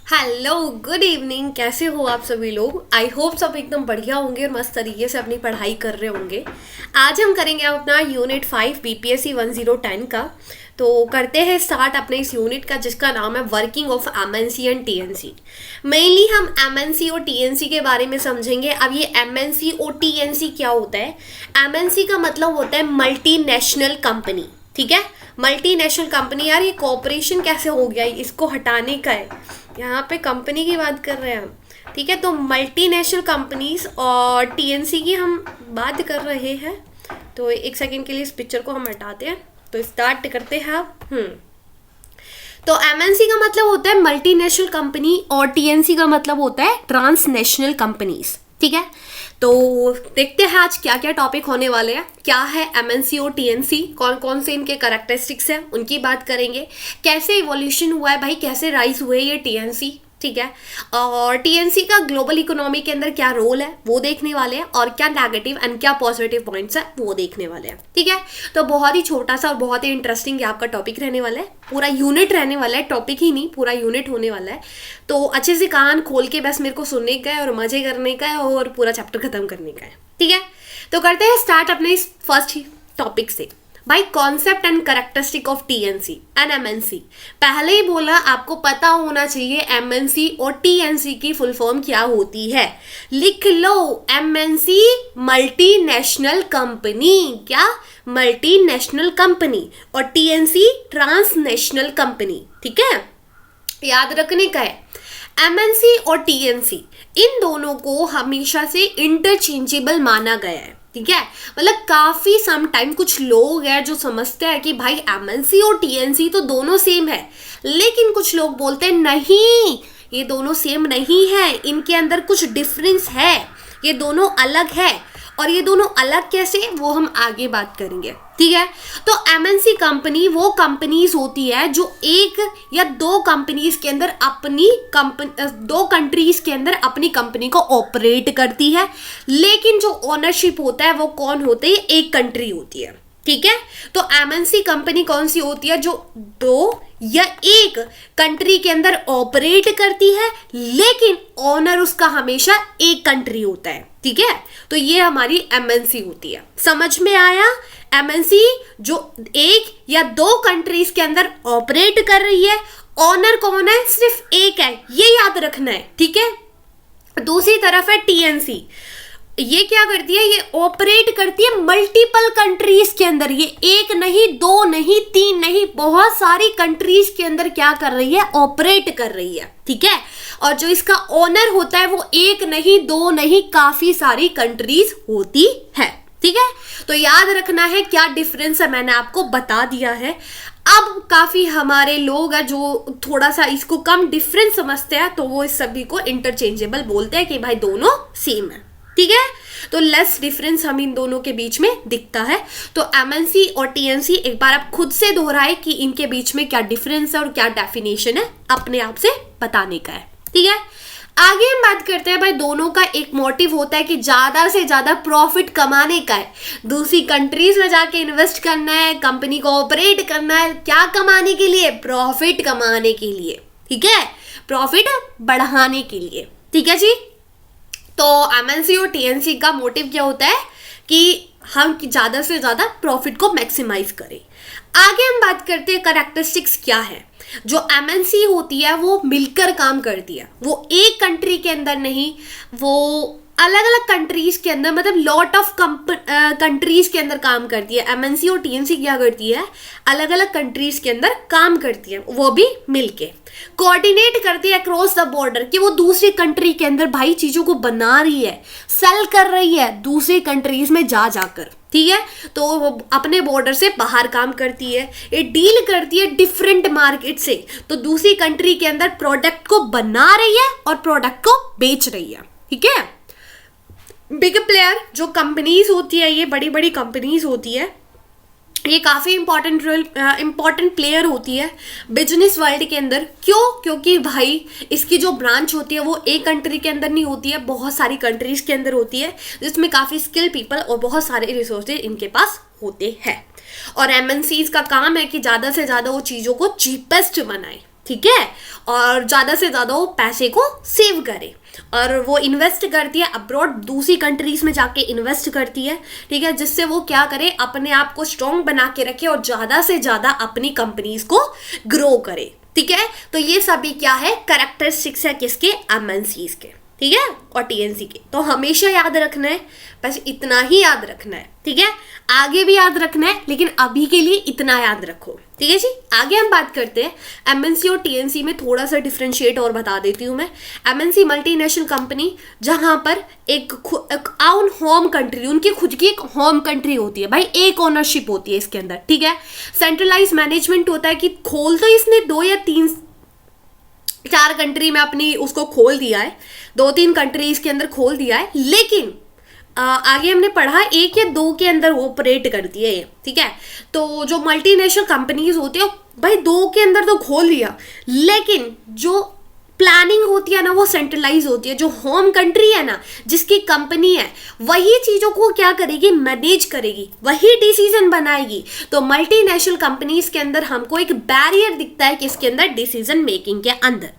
Hello, good evening. कैसे हो आप सभी लोग? आई होप सब एकदम बढ़िया होंगे और मस्त तरीके से अपनी पढ़ाई कर रहे होंगे। आज हम करेंगे अपना यूनिट 5 बीपीएससी 1010 का। तो करते हैं स्टार्ट अपने इस यूनिट का जिसका नाम है working of MNC and TNC. Mainly हम एमएनसी और टीएनसी के बारे में समझेंगे। अब ये एमएनसी और टीएनसी क्या होता है? एमएनसी का मतलब होता है मल्टीनेशनल कंपनी। ठीक है, मल्टीनेशनल कंपनी। यार ये कॉपरेशन कैसे हो गया, इसको हटाने का है। यहाँ पे कंपनी की बात कर रहे हैं हम। ठीक है, तो मल्टीनेशनल कंपनीज और टीएनसी की हम बात कर रहे हैं। तो एक सेकंड के लिए इस पिक्चर को हम हटाते हैं, तो स्टार्ट करते हैं आप। तो एमएनसी का मतलब होता है मल्टीनेशनल कंपनी और टीएनसी का मतलब होता है ट्रांसनेशनल कंपनीज। ठीक है, तो देखते हैं आज क्या क्या टॉपिक होने वाले हैं। क्या है एमएनसी और टीएनसी, कौन कौन से इनके कैरेक्टरिस्टिक्स हैं उनकी बात करेंगे। कैसे इवोल्यूशन हुआ है भाई, कैसे राइज हुए ये टीएनसी। ठीक है, और टीएनसी का ग्लोबल इकोनॉमी के अंदर क्या रोल है वो देखने वाले हैं, और क्या नेगेटिव एंड क्या पॉजिटिव पॉइंट्स है वो देखने वाले हैं। ठीक है, तो बहुत ही छोटा सा और बहुत ही इंटरेस्टिंग आपका टॉपिक रहने वाला है। पूरा यूनिट रहने वाला है, टॉपिक ही नहीं, पूरा यूनिट होने वाला है। तो अच्छे से कान खोल के बस मेरे को सुनने का है और मजे करने का है और पूरा चैप्टर खत्म करने का है। ठीक है, तो करते हैं स्टार्ट अपने इस फर्स्ट टॉपिक से। भाई concept and characteristic of TNC and MNC. पहले ही बोला आपको पता होना चाहिए एमएनसी और टीएनसी की फुल फॉर्म क्या होती है। लिख लो, एमएनसी मल्टीनेशनल कंपनी। क्या? Multinational company. और टीएनसी ट्रांसनेशनल कंपनी। ठीक है, याद रखने का है। एमएनसी और टीएनसी इन दोनों को हमेशा से इंटरचेंजेबल माना गया है। ठीक है, मतलब काफी सम टाइम कुछ लोग हैं जो समझते हैं कि भाई एमएनसी और टीएनसी तो दोनों सेम है, लेकिन कुछ लोग बोलते हैं नहीं, ये दोनों सेम नहीं है, इनके अंदर कुछ डिफरेंस है, ये दोनों अलग है। और ये दोनों अलग कैसे, वो हम आगे बात करेंगे। ठीक है, तो एमएनसी कंपनी वो कंपनीज होती है जो एक या दो कंपनीज के अंदर दो कंट्रीज के अंदर अपनी कंपनी को ऑपरेट करती है, लेकिन जो ओनरशिप होता है वो कौन होते है, एक कंट्री होती है। ठीक है, तो एमएनसी कंपनी कौन सी होती है, जो दो या एक कंट्री के अंदर ऑपरेट करती है, लेकिन ओनर उसका हमेशा एक कंट्री होता है। ठीक है, तो ये हमारी एमएनसी होती है। समझ में आया? एमएनसी जो एक या दो कंट्रीज के अंदर ऑपरेट कर रही है, ओनर कौन है, सिर्फ एक है, ये याद रखना है। ठीक है, दूसरी तरफ है टीएनसी। ये क्या करती है, ये ऑपरेट करती है मल्टीपल कंट्रीज के अंदर। ये एक नहीं, दो नहीं, तीन नहीं, बहुत सारी कंट्रीज के अंदर क्या कर रही है, ऑपरेट कर रही है। ठीक है, और जो इसका ओनर होता है वो एक नहीं, दो नहीं, काफी सारी कंट्रीज होती है। ठीक है, तो याद रखना है क्या डिफरेंस है, मैंने आपको बता दिया है। अब काफी हमारे लोग हैं जो थोड़ा सा इसको कम डिफरेंस समझते हैं, तो वो इस सभी को इंटरचेंजेबल बोलते हैं कि भाई दोनों सेम है। ठीक है, तो लेस डिफरेंस हम इन दोनों के बीच में दिखता है। तो एमएनसी और टीएनसी एक बार आप खुद से दोहराए कि इनके बीच में क्या डिफरेंस है और क्या डेफिनेशन है, अपने आप से बताने का है। ठीक है, आगे हम बात करते हैं। भाई दोनों का एक मोटिव होता है कि ज्यादा से ज्यादा प्रॉफिट कमाने का है, दूसरी कंट्रीज में जाके इन्वेस्ट करना है, कंपनी को ऑपरेट करना है, क्या कमाने के लिए, प्रॉफिट कमाने के लिए। ठीक है, प्रॉफिट बढ़ाने के लिए। ठीक है जी, तो एमएनसी और टीएनसी का मोटिव क्या होता है कि हम ज़्यादा से ज़्यादा प्रॉफिट को मैक्सिमाइज करें। आगे हम बात करते हैं कैरेक्टरिस्टिक्स क्या है। जो एमएनसी होती है वो मिलकर काम करती है, वो एक कंट्री के अंदर नहीं, वो अलग अलग कंट्रीज के अंदर, मतलब लॉट ऑफ कंट्रीज के अंदर काम करती है। एमएनसी और टीएनसी क्या करती है, अलग अलग कंट्रीज के अंदर काम करती है, वो भी मिलके कोऑर्डिनेट करती है अक्रॉस द बॉर्डर, कि वो दूसरी कंट्री के अंदर भाई चीजों को बना रही है, सेल कर रही है दूसरी कंट्रीज में जाकर। ठीक है, तो वो अपने बॉर्डर से बाहर काम करती है, ये डील करती है डिफरेंट मार्केट से, तो दूसरी कंट्री के अंदर प्रोडक्ट को बना रही है और प्रोडक्ट को बेच रही है। ठीक है, बिग प्लेयर जो कंपनीज होती है, ये बड़ी बड़ी कंपनीज होती है, ये काफ़ी इंपॉर्टेंट प्लेयर होती है बिजनेस वर्ल्ड के अंदर। क्यों? क्योंकि भाई इसकी जो ब्रांच होती है वो एक कंट्री के अंदर नहीं होती है, बहुत सारी कंट्रीज के अंदर होती है, जिसमें काफ़ी स्किल पीपल और बहुत सारे रिसोर्सेज इनके पास होते हैं। और एमएनसीज का काम है कि ज़्यादा से ज़्यादा वो चीज़ों को चीपेस्ट बनाए। ठीक है, और ज़्यादा से ज़्यादा वो पैसे को सेव करे, और वो इन्वेस्ट करती है अब्रॉड, दूसरी कंट्रीज में जाके इन्वेस्ट करती है, ठीक है, जिससे वो क्या करे, अपने आप को स्ट्रॉन्ग बना के रखे और ज़्यादा से ज़्यादा अपनी कंपनीज को ग्रो करे, ठीक है। तो ये सभी क्या है, कैरेक्टरिस्टिक्स है किसके, एमएनसीज के, ठीक है, और टीएनसी के। तो हमेशा याद रखना है, बस इतना ही याद रखना है, ठीक है, आगे भी याद रखना है, लेकिन अभी के लिए इतना याद रखो, ठीक है जी। आगे हम बात करते हैं एमएनसी और टीएनसी में, थोड़ा सा डिफ्रेंशिएट और बता देती हूँ मैं। एमएनसी मल्टीनेशनल कंपनी, जहां पर एक आउन होम कंट्री, उनकी खुद की एक होम कंट्री होती है भाई, एक ओनरशिप होती है इसके अंदर, ठीक है। सेंट्रलाइज मैनेजमेंट होता है कि खोल तो इसने 2 या 3 4 कंट्री में अपनी उसको खोल दिया है, 2-3 कंट्रीज के अंदर खोल दिया है, लेकिन आगे हमने पढ़ा 1 या 2 के अंदर ऑपरेट करती है ये, ठीक है। तो जो मल्टीनेशनल कंपनीज होती है भाई 2 के अंदर तो खोल दिया, लेकिन जो प्लानिंग होती है ना वो सेंट्रलाइज होती है। जो होम कंट्री है ना, जिसकी कंपनी है, वही चीजों को क्या करेगी, मैनेज करेगी, वही डिसीजन बनाएगी। तो मल्टीनेशनल कंपनीज के अंदर हमको एक बैरियर दिखता है किसके अंदर, डिसीजन मेकिंग के अंदर।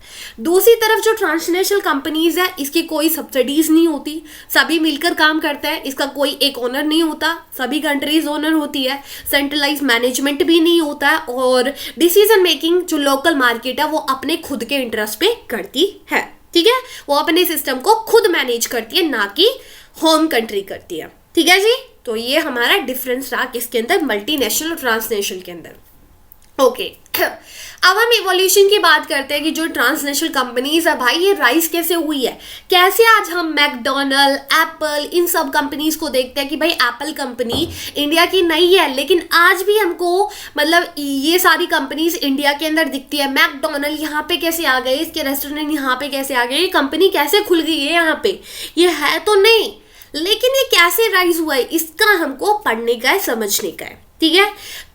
दूसरी तरफ जो ट्रांसनेशनल कंपनीज है, इसकी कोई सब्सिडीज नहीं होती, सभी मिलकर काम करते हैं, इसका कोई एक ओनर नहीं होता, सभी कंट्रीज ओनर होती है, सेंट्रलाइज मैनेजमेंट भी नहीं होता है, और डिसीजन मेकिंग जो लोकल मार्केट है वो अपने खुद के इंटरेस्ट पे करती है, ठीक है, वो अपने सिस्टम को खुद मैनेज करती है, ना कि होम कंट्री करती है, ठीक है जी। तो ये हमारा डिफरेंस रहा किसके अंदर, मल्टीनेशनल और ट्रांसनेशनल के अंदर। ओके, अब हम इवोल्यूशन की बात करते हैं कि जो ट्रांसनेशनल कंपनीज है भाई, ये राइज कैसे हुई है, कैसे आज हम मैकडोनल्ड, एप्पल, इन सब कंपनीज को देखते हैं कि भाई एप्पल कंपनी इंडिया की नहीं है, लेकिन आज भी हमको मतलब ये सारी कंपनीज इंडिया के अंदर दिखती है। मैकडोनल्ड यहाँ पे कैसे आ गए, इसके रेस्टोरेंट यहाँ पे कैसे आ गए, ये कंपनी कैसे खुल गई है यहाँ पे, ये है तो नहीं, लेकिन ये कैसे राइज हुआ है, इसका हमको पढ़ने का है, समझने का है, ठीक है।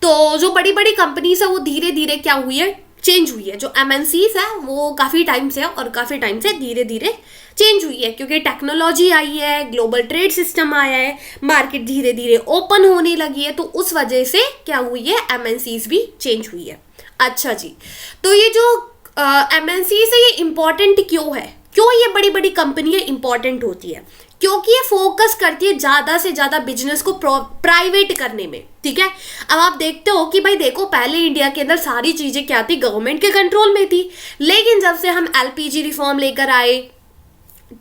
तो जो बड़ी बड़ी कंपनीज है वो धीरे धीरे क्या हुई है, चेंज हुई है। जो एमएनसीज है वो काफ़ी टाइम से है, और काफ़ी टाइम से धीरे धीरे चेंज हुई है, क्योंकि टेक्नोलॉजी आई है, ग्लोबल ट्रेड सिस्टम आया है, मार्केट धीरे धीरे ओपन होने लगी है, तो उस वजह से क्या हुई है, एमएनसीज भी चेंज हुई है। अच्छा जी, तो ये जो एमएनसीज है ये इंपॉर्टेंट क्यों है, क्यों ये बड़ी बड़ी कंपनियां इंपॉर्टेंट होती है, क्योंकि ये फोकस करती है ज्यादा से ज्यादा बिजनेस को प्राइवेट करने में, ठीक है। अब आप देखते हो कि भाई देखो, पहले इंडिया के अंदर सारी चीजें क्या थी, गवर्नमेंट के कंट्रोल में थी, लेकिन जब से हम एलपीजी रिफॉर्म लेकर आए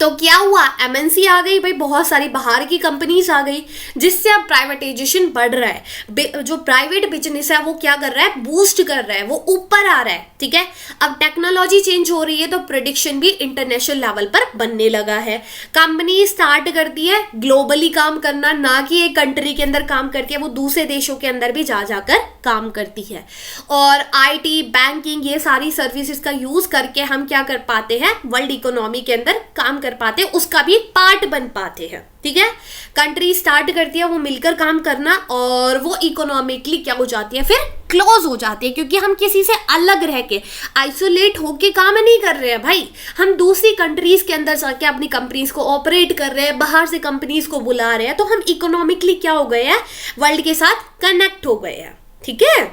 तो क्या हुआ, एमएनसी आ गई भाई, बहुत सारी बाहर की कंपनीज आ गई, जिससे अब प्राइवेटाइजेशन बढ़ रहा है, जो प्राइवेट बिजनेस है वो क्या कर रहा है, बूस्ट कर रहा है, वो ऊपर आ रहा है, ठीक है। अब टेक्नोलॉजी चेंज हो रही है तो प्रेडिक्शन भी इंटरनेशनल लेवल पर बनने लगा है, कंपनी स्टार्ट करती है ग्लोबली काम करना, ना कि एक कंट्री के अंदर काम करती है, वो दूसरे देशों के अंदर भी जा जाकर काम करती है, और आईटी, बैंकिंग, ये सारी सर्विसेज का यूज करके हम क्या कर पाते हैं, वर्ल्ड इकोनॉमी के अंदर काम कर पाते हैं, उसका भी एक पार्ट बन पाते हैं, ठीक है। कंट्री स्टार्ट करती है वो मिलकर काम करना, और वो इकोनॉमिकली क्या हो जाती है, फिर क्लोज हो जाती है, क्योंकि हम किसी से अलग रह के, आइसोलेट होके काम नहीं कर रहे हैं भाई, हम दूसरी कंट्रीज के अंदर जाके अपनी कंपनीज को ऑपरेट कर रहे हैं, बाहर से कंपनीज को बुला रहे हैं, तो हम इकोनॉमिकली क्या हो गए हैं, वर्ल्ड के साथ कनेक्ट हो गए हैं, ठीक है।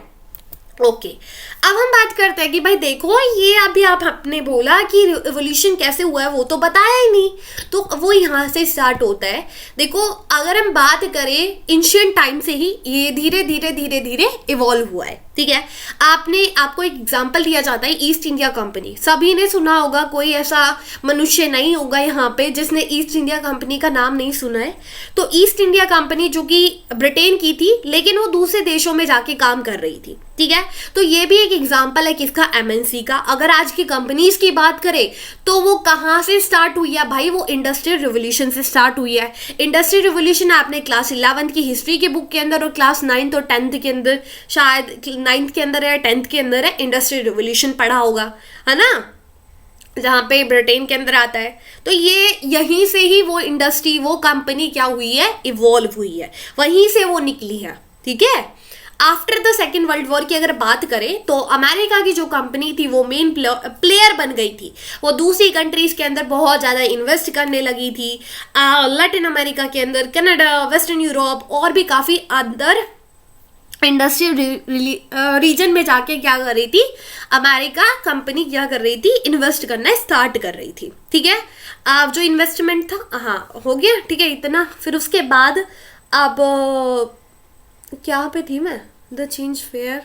ओके, अब हम बात करते हैं कि भाई देखो, ये अभी आपने बोला कि रिवोल्यूशन कैसे हुआ है, वो तो बताया ही नहीं, तो वो यहाँ से स्टार्ट होता है। देखो, अगर हम बात करें एंशिएंट टाइम से ही ये धीरे धीरे धीरे धीरे इवॉल्व हुआ है, ठीक है। आपको एक एग्जांपल दिया जाता है, ईस्ट इंडिया कंपनी, सभी ने सुना होगा, कोई ऐसा मनुष्य नहीं होगा यहाँ पे जिसने ईस्ट इंडिया कंपनी का नाम नहीं सुना है। तो ईस्ट इंडिया कंपनी जो कि ब्रिटेन की थी, लेकिन वो दूसरे देशों में जाके काम कर रही थी, ठीक है। तो ये भी एक एग्जांपल है किसका, एमएनसी का। अगर आज की कंपनीज की बात करें तो वो कहाँ से स्टार्ट हुई है भाई, वो इंडस्ट्रियल रिवोल्यूशन से स्टार्ट हुई है। इंडस्ट्रियल रिवोल्यूशन आपने क्लास 11th की हिस्ट्री के बुक के अंदर और क्लास 9th और 10th के अंदर, शायद 9th के अंदर है, 10th के अंदर है, इंडस्ट्रियल रिवोल्यूशन पढ़ा होगा, है ना, जहाँ पे ब्रिटेन के अंदर आता है। तो ये यहीं से ही वो इंडस्ट्री, वो कंपनी क्या हुई है, इवॉल्व हुई है, वहीं से वो निकली है, ठीक है। After the second world war की अगर बात करें तो अमेरिका की जो कंपनी थी वो मेन प्लेयर बन गई थी, वो दूसरी कंट्रीज के अंदर बहुत ज़्यादा इन्वेस्ट करने लगी थी, लैटिन अमेरिका के अंदर, कनाडा, वेस्टर्न यूरोप और भी काफ़ी अदर इंडस्ट्रियल रीजन में जाके क्या कर रही थी, अमेरिका कंपनी क्या कर रही थी, इन्वेस्ट करना स्टार्ट कर रही थी। ठीक है, अब जो इन्वेस्टमेंट था हाँ हो गया, ठीक है इतना। फिर उसके बाद अब क्या पे थी मैं, द चेंज फेयर,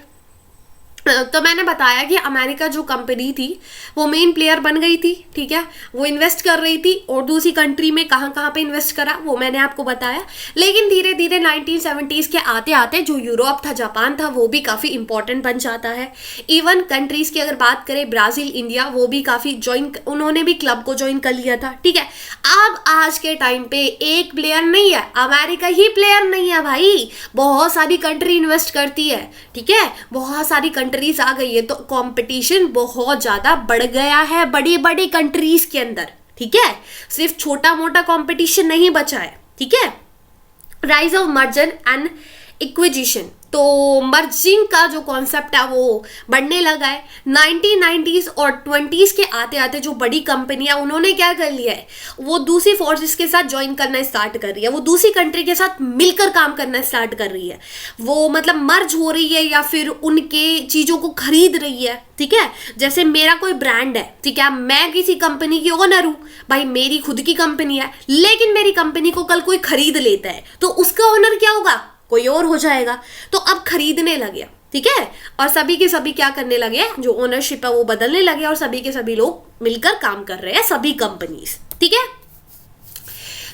तो मैंने बताया कि अमेरिका जो कंपनी थी वो मेन प्लेयर बन गई थी। ठीक है, वो इन्वेस्ट कर रही थी और दूसरी कंट्री में कहाँ कहाँ पे इन्वेस्ट करा वो मैंने आपको बताया। लेकिन धीरे धीरे 1970s के आते आते जो यूरोप था, जापान था, वो भी काफ़ी इंपॉर्टेंट बन जाता है। इवन कंट्रीज़ की अगर बात करें, ब्राज़ील, इंडिया, वो भी काफ़ी उन्होंने भी क्लब को ज्वाइन कर लिया था। ठीक है, अब आज के टाइम पे एक प्लेयर नहीं है, अमेरिका ही प्लेयर नहीं है भाई, बहुत सारी कंट्री इन्वेस्ट करती है। ठीक है, बहुत सारी कंट्रीज आ गई है, तो कंपटीशन बहुत ज्यादा बढ़ गया है बड़ी बड़ी कंट्रीज के अंदर। ठीक है, सिर्फ छोटा मोटा कंपटीशन नहीं बचा है। ठीक है, rise of merger and acquisition, तो मर्जिंग का जो कॉन्सेप्ट है वो बढ़ने लगा है। 1990s और 20s के आते आते जो बड़ी कंपनियां उन्होंने क्या कर लिया है, वो दूसरी फोर्सेस के साथ ज्वाइन करना स्टार्ट कर रही है, वो दूसरी कंट्री के साथ मिलकर काम करना स्टार्ट कर रही है, वो मतलब मर्ज हो रही है या फिर उनके चीज़ों को खरीद रही है। ठीक है, जैसे मेरा कोई ब्रांड है, ठीक है, मैं किसी कंपनी की ओनर हूँ भाई, मेरी खुद की कंपनी है, लेकिन मेरी कंपनी को कल कोई खरीद लेता है तो उसका ओनर क्या होगा, कोई और हो जाएगा। तो अब खरीदने लगे, ठीक है, और सभी के सभी क्या करने लगे, जो ओनरशिप है वो बदलने लगे और सभी के सभी लोग मिलकर काम कर रहे हैं, सभी कंपनीज। ठीक है,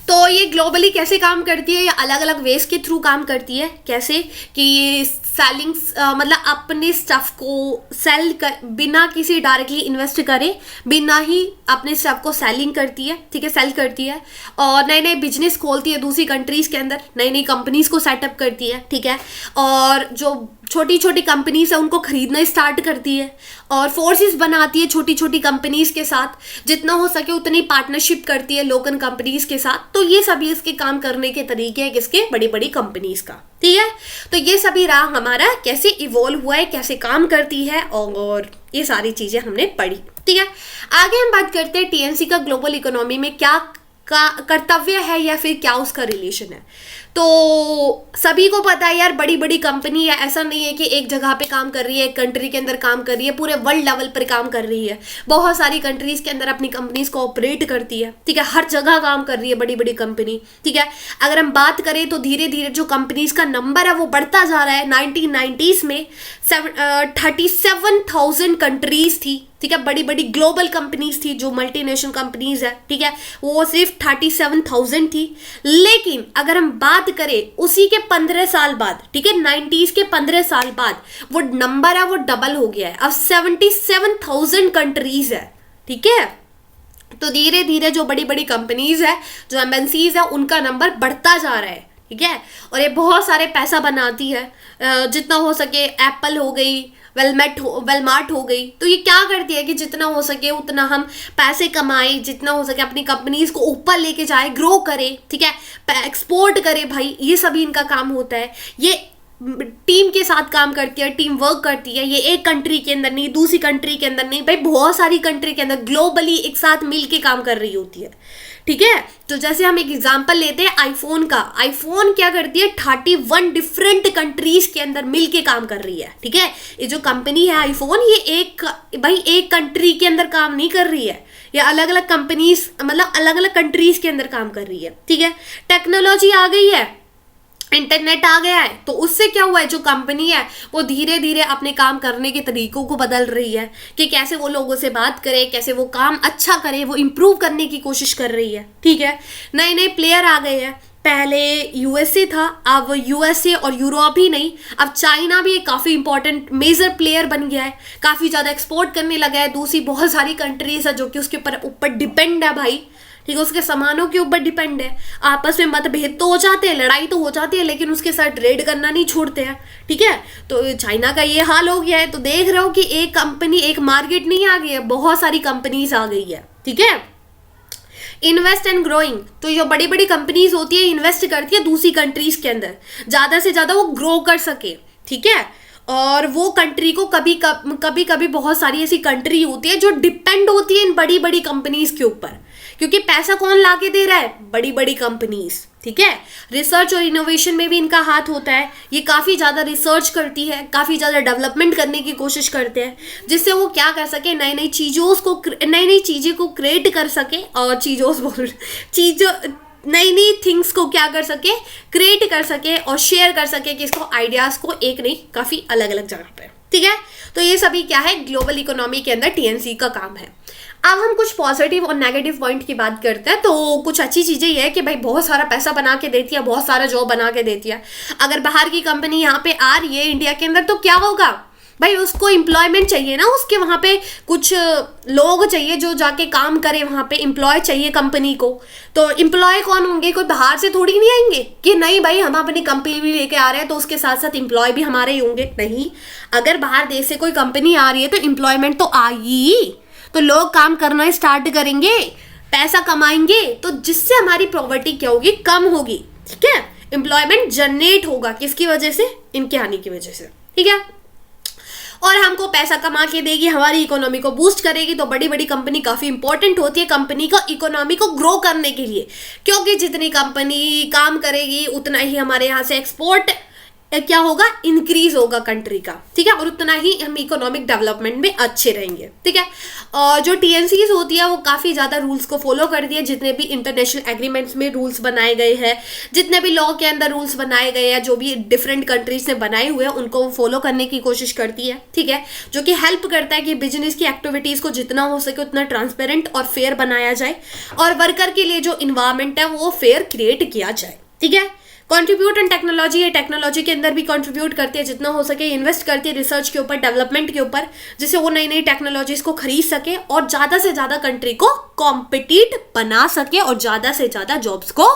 तो ये ग्लोबली कैसे काम करती है, या अलग अलग वेज के थ्रू काम करती है। कैसे कि सेलिंग, मतलब अपने स्टफ को सेल कर, बिना किसी डायरेक्टली इन्वेस्ट करे, बिना ही अपने स्टफ को सेलिंग करती है। ठीक है, सेल करती है और नए नए बिजनेस खोलती है दूसरी कंट्रीज के अंदर, नई नई कंपनीज को सेटअप करती है। ठीक है, और जो छोटी छोटी कंपनीज है उनको खरीदना स्टार्ट करती है और फोर्सेस बनाती है छोटी छोटी कंपनीज के साथ, जितना हो सके उतनी पार्टनरशिप करती है लोकल कंपनीज के साथ। तो ये सभी इसके काम करने के तरीके हैं किसके, बड़ी बड़ी कंपनीज का। ठीक है, तो ये सभी रहा हमारा कैसे इवॉल्व हुआ है, कैसे काम करती है, और ये सारी चीजें हमने पढ़ी। ठीक है, आगे हम बात करते हैं टीएनसी का ग्लोबल इकोनॉमी में क्या का कर्तव्य है या फिर क्या उसका रिलेशन है। तो सभी को पता है यार, बड़ी बड़ी कंपनी है, ऐसा नहीं है कि एक जगह पे काम कर रही है, एक कंट्री के अंदर काम कर रही है, पूरे वर्ल्ड लेवल पर काम कर रही है, बहुत सारी कंट्रीज के अंदर अपनी कंपनीज को ऑपरेट करती है। ठीक है, हर जगह काम कर रही है बड़ी बड़ी कंपनी। ठीक है, अगर हम बात करें तो धीरे धीरे जो कंपनीज का नंबर है वो बढ़ता जा रहा है। 1990s में 37,000 कंट्रीज थी। ठीक है, बड़ी बड़ी ग्लोबल कंपनीज थी जो मल्टीनेशनल कंपनीज है। ठीक है, वो सिर्फ 37,000 थी। लेकिन अगर हम बात करें उसी के 15 साल बाद, ठीक है, 90s के 15 साल बाद वो नंबर है वो डबल हो गया है, अब 77,000 कंट्रीज है। ठीक है, तो धीरे धीरे जो बड़ी बड़ी कंपनीज है, जो एमएनसीज है, उनका नंबर बढ़ता जा रहा है। ठीक है, और ये बहुत सारे पैसा बनाती है, जितना हो सके। एप्पल हो गई, वेलमार्ट हो गई, तो ये क्या करती है कि जितना हो सके उतना हम पैसे कमाए, जितना हो सके अपनी कंपनीज को ऊपर लेके जाए, ग्रो करे। ठीक है, एक्सपोर्ट करे भाई, ये सभी इनका काम होता है। ये टीम के साथ काम करती है, टीम वर्क करती है, ये एक कंट्री के अंदर नहीं, दूसरी कंट्री के अंदर नहीं भाई, बहुत सारी कंट्री के अंदर ग्लोबली एक साथ मिलके काम कर रही होती है। ठीक है, तो जैसे हम एक एग्जांपल लेते हैं आईफोन का, आईफोन क्या करती है, 31 डिफरेंट कंट्रीज के अंदर मिलके काम कर रही है। ठीक है, ये जो कंपनी है आईफोन, ये एक कंट्री के अंदर काम नहीं कर रही है, ये अलग अलग कंपनीज, मतलब अलग अलग कंट्रीज के अंदर काम कर रही है। ठीक है, टेक्नोलॉजी आ गई है, इंटरनेट आ गया है, तो उससे क्या हुआ है, जो कंपनी है वो धीरे धीरे अपने काम करने के तरीकों को बदल रही है कि कैसे वो लोगों से बात करे, कैसे वो काम अच्छा करे, वो इम्प्रूव करने की कोशिश कर रही है। ठीक है, नए नए प्लेयर आ गए हैं। पहले यूएसए था, अब यूएसए और यूरोप ही नहीं, अब चाइना भी एक काफ़ी इंपॉर्टेंट मेजर प्लेयर बन गया है, काफ़ी ज़्यादा एक्सपोर्ट करने लगा है। दूसरी बहुत सारी कंट्रीज है जो कि उसके ऊपर डिपेंड है भाई। ठीक है, उसके सामानों के ऊपर डिपेंड है। आपस में मतभेद तो हो जाते हैं, लड़ाई तो हो जाती है, लेकिन उसके साथ ट्रेड करना नहीं छोड़ते हैं। ठीक है, तो चाइना का ये हाल हो गया है। तो देख रहे हो कि एक कंपनी, एक मार्केट नहीं आ गई है, बहुत सारी कंपनीज आ गई है। ठीक है, इन्वेस्ट एंड ग्रोइंग, तो जो बड़ी बड़ी कंपनीज होती है इन्वेस्ट करती है दूसरी कंट्रीज के अंदर, ज़्यादा से ज़्यादा वो ग्रो कर सके। ठीक है, और वो कंट्री को कभी कभी बहुत सारी ऐसी कंट्री होती है जो डिपेंड होती है इन बड़ी बड़ी कंपनीज के ऊपर, क्योंकि पैसा कौन ला के दे रहा है, बड़ी बड़ी कंपनीज। ठीक है। रिसर्च और इनोवेशन में भी इनका हाथ होता है, ये काफ़ी ज़्यादा रिसर्च करती है, काफ़ी ज़्यादा डेवलपमेंट करने की कोशिश करते हैं, जिससे वो क्या कर सके, नई नई चीज़ें को क्रिएट कर सके, और नई नई थिंग्स को क्या कर सके, क्रिएट कर सके और शेयर कर सके, कि इसको आइडियाज़ को एक नहीं काफ़ी अलग अलग जगह पे, ठीक है। तो ये सभी क्या है, ग्लोबल इकोनॉमी के अंदर टीएनसी का काम है। अब हम कुछ पॉजिटिव और नेगेटिव पॉइंट की बात करते हैं। तो कुछ अच्छी चीज़ें ये है कि भाई बहुत सारा पैसा बना के देती है, बहुत सारा जॉब बना के देती है। अगर बाहर की कंपनी यहाँ पे आ रही है इंडिया के अंदर, तो क्या होगा भाई, उसको एम्प्लॉयमेंट चाहिए ना, उसके वहाँ पे कुछ लोग चाहिए जो जाके काम करे, वहाँ पे एम्प्लॉय चाहिए कंपनी को। तो एम्प्लॉय कौन होंगे, कोई बाहर से थोड़ी नहीं आएंगे कि नहीं भाई हम अपनी कंपनी भी लेके आ रहे हैं तो उसके साथ साथ एम्प्लॉय भी हमारे ही होंगे, नहीं। अगर बाहर देश से कोई कंपनी आ रही है तो एम्प्लॉयमेंट तो आएगी, तो लोग काम करना स्टार्ट करेंगे, पैसा कमाएंगे, तो जिससे हमारी प्रॉपर्टी क्या होगी, कम होगी, ठीक है। एम्प्लॉयमेंट जनरेट होगा किसकी वजह से, इनके आने की वजह से, ठीक है। और हमको पैसा कमा के देगी, हमारी इकोनॉमी को बूस्ट करेगी। तो बड़ी बड़ी कंपनी काफ़ी इंपॉर्टेंट होती है कंपनी को इकोनॉमी को ग्रो करने के लिए, क्योंकि जितनी कंपनी काम करेगी उतना ही हमारे यहाँ से एक्सपोर्ट क्या होगा, इंक्रीज होगा कंट्री का, ठीक है। और उतना ही हम इकोनॉमिक डेवलपमेंट में अच्छे रहेंगे, ठीक है। और जो टीएनसीज होती है वो काफ़ी ज़्यादा रूल्स को फॉलो करती है, जितने भी इंटरनेशनल एग्रीमेंट्स में रूल्स बनाए गए हैं, जितने भी लॉ के अंदर रूल्स बनाए गए हैं, जो भी डिफरेंट कंट्रीज ने बनाए हुए हैं उनको वो फॉलो करने की कोशिश करती है, ठीक है। जो कि हेल्प करता है कि बिजनेस की एक्टिविटीज़ को जितना हो सके उतना ट्रांसपेरेंट और फेयर बनाया जाए, और वर्कर के लिए जो इन्वायरमेंट है वो फेयर क्रिएट किया जाए, ठीक है। कंट्रीब्यूट एंड टेक्नोलॉजी है, टेक्नोलॉजी के अंदर भी कंट्रीब्यूट करती है, जितना हो सके इन्वेस्ट करती है रिसर्च के ऊपर, डेवलपमेंट के ऊपर, जिससे वो नई नई टेक्नोलॉजीज को खरीद सके और ज़्यादा से ज़्यादा कंट्री को कॉम्पिटिट बना सके और ज़्यादा से ज़्यादा जॉब्स को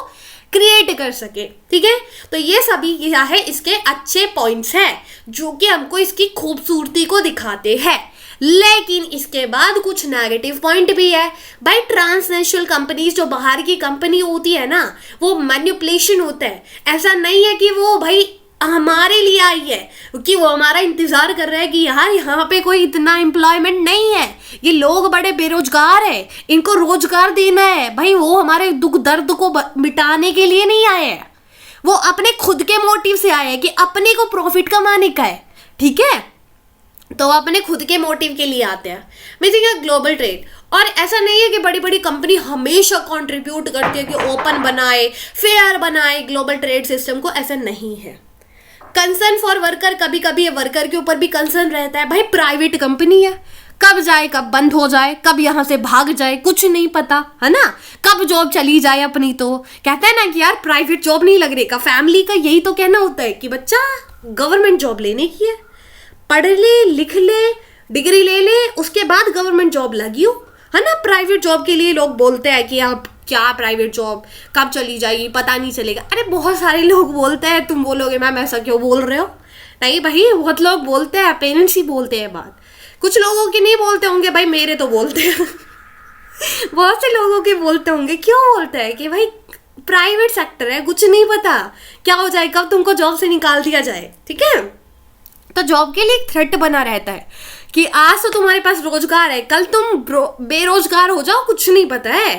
क्रिएट कर सके, ठीक है। तो ये सभी क्या है, इसके अच्छे पॉइंट्स हैं जो कि हमको इसकी खूबसूरती को दिखाते हैं। लेकिन इसके बाद कुछ नेगेटिव पॉइंट भी है भाई। ट्रांसनेशनल कंपनीज, जो बाहर की कंपनी होती है ना, वो मैनिपुलेशन होता है। ऐसा नहीं है कि वो भाई हमारे लिए आई है, कि वो हमारा इंतजार कर रहा है कि यार यहाँ पे कोई इतना एम्प्लॉयमेंट नहीं है, ये लोग बड़े बेरोजगार है, इनको रोजगार देना है। भाई वो हमारे दुख दर्द को मिटाने के लिए नहीं आए हैं, वो अपने खुद के मोटिव से आए हैं कि अपने को प्रॉफिट कमाने का है, ठीक है। तो अपने खुद के मोटिव के लिए आते हैं। मीनिंग ग्लोबल ट्रेड, और ऐसा नहीं है कि बड़ी बड़ी कंपनी हमेशा कंट्रीब्यूट करती है कि ओपन बनाए, फेयर बनाए ग्लोबल ट्रेड सिस्टम को, ऐसा नहीं है। कंसर्न फॉर वर्कर, कभी कभी वर्कर के ऊपर भी कंसर्न रहता है। भाई प्राइवेट कंपनी है, कब जाए कब बंद हो जाए, कब यहाँ से भाग जाए, कुछ नहीं पता है ना, कब जॉब चली जाए अपनी। तो कहते हैं ना कि यार प्राइवेट जॉब नहीं लग रही का, फैमिली का यही तो कहना होता है कि बच्चा गवर्नमेंट जॉब लेने की है, पढ़ ले लिख ले डिग्री ले ले, उसके बाद गवर्नमेंट जॉब लगी हो, है ना। प्राइवेट जॉब के लिए लोग बोलते हैं कि आप क्या प्राइवेट जॉब कब चली जाएगी पता नहीं चलेगा। अरे बहुत सारे लोग बोलते हैं, तुम बोलोगे मैम ऐसा क्यों बोल रहे हो, नहीं भाई बहुत लोग बोलते हैं, पेरेंट्स ही बोलते हैं बात, कुछ लोगों के नहीं बोलते होंगे भाई, मेरे तो बोलते हैं बहुत से लोगों के बोलते होंगे। क्यों बोलते हैं कि भाई प्राइवेट सेक्टर है, कुछ नहीं पता क्या हो जाए, कब तुमको जॉब से निकाल दिया जाए, ठीक है। तो जॉब के लिए एक थ्रेट बना रहता है कि आज तो तुम्हारे पास रोजगार है, कल तुम बेरोजगार हो जाओ, कुछ नहीं पता है।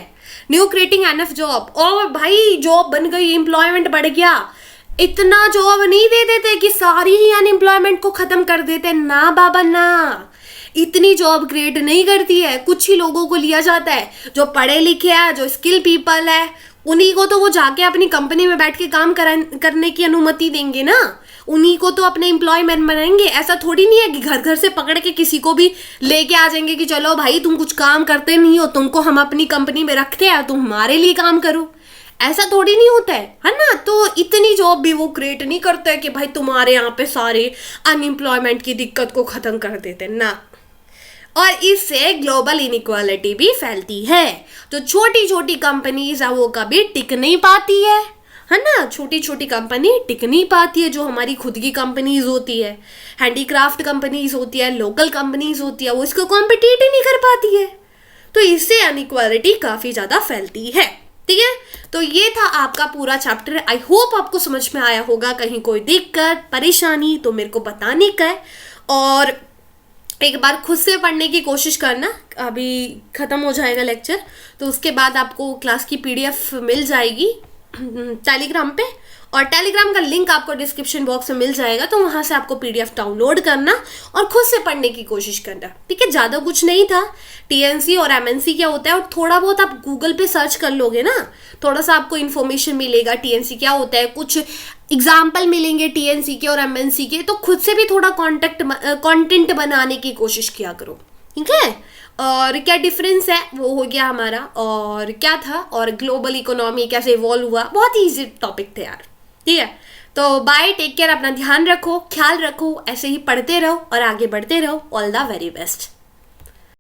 न्यू क्रिएटिंग एनफ जॉब, और भाई जॉब बन गई, एम्प्लॉयमेंट बढ़ गया, इतना जॉब नहीं दे देते कि सारी ही अनएम्प्लॉयमेंट को खत्म कर देते, ना बाबा ना, इतनी जॉब क्रिएट नहीं करती है। कुछ ही लोगों को लिया जाता है जो पढ़े लिखे हैं, जो स्किल पीपल है, उन्हीं को तो वो जाके अपनी कंपनी में बैठ के काम करने की अनुमति देंगे ना, उन्हीं को तो अपने एम्प्लॉयमेंट बनाएंगे। ऐसा थोड़ी नहीं है कि घर घर से पकड़ के किसी को भी लेके आ जाएंगे कि चलो भाई तुम कुछ काम करते नहीं हो, तुमको हम अपनी कंपनी में रखते हैं, तुम हमारे लिए काम करो, ऐसा थोड़ी नहीं होता है ना। तो इतनी जॉब भी वो क्रिएट नहीं करते हैं कि भाई तुम्हारे यहाँ पे सारे अनएम्प्लॉयमेंट की दिक्कत को खत्म कर देते ना। और इससे ग्लोबल इनइक्वालिटी भी फैलती है। जो छोटी छोटी कंपनीज है वो कभी टिक नहीं पाती है ना, छोटी छोटी कंपनी टिक नहीं पाती है। जो हमारी खुद की कंपनीज होती है, हैंडीक्राफ्ट कंपनीज होती है, लोकल कंपनीज होती है, वो इसको कॉम्पिटिट ही नहीं कर पाती है। तो इससे अनइक्वालिटी काफ़ी ज़्यादा फैलती है, ठीक है। तो ये था आपका पूरा चैप्टर। आई होप आपको समझ में आया होगा। कहीं कोई दिक्कत परेशानी तो मेरे को बताने का है, और एक बार खुद से पढ़ने की कोशिश करना। अभी ख़त्म हो जाएगा लेक्चर, तो उसके बाद आपको क्लास की PDF मिल जाएगी, टेलीग्राम पे, और टेलीग्राम का लिंक आपको डिस्क्रिप्शन बॉक्स में मिल जाएगा, तो वहां से आपको पीडीएफ डाउनलोड करना और खुद से पढ़ने की कोशिश करना, ठीक है। ज़्यादा कुछ नहीं था, टीएनसी और एमएनसी क्या होता है, और थोड़ा बहुत आप गूगल पे सर्च कर लोगे ना, थोड़ा सा आपको इन्फॉर्मेशन मिलेगा टीएनसी क्या होता है, कुछ एग्जाम्पल मिलेंगे टीएनसी के और एमएनसी के, तो खुद से भी थोड़ा कंटेंट बनाने की कोशिश किया करो, ठीक है। और क्या डिफरेंस है वो हो गया हमारा, और क्या था, और ग्लोबल इकोनॉमी कैसे इवॉल्व हुआ, बहुत ही इजी टॉपिक थे यार, ठीक है। तो बाय, टेक केयर, अपना ध्यान रखो, ख्याल रखो, ऐसे ही पढ़ते रहो और आगे बढ़ते रहो। All the very best.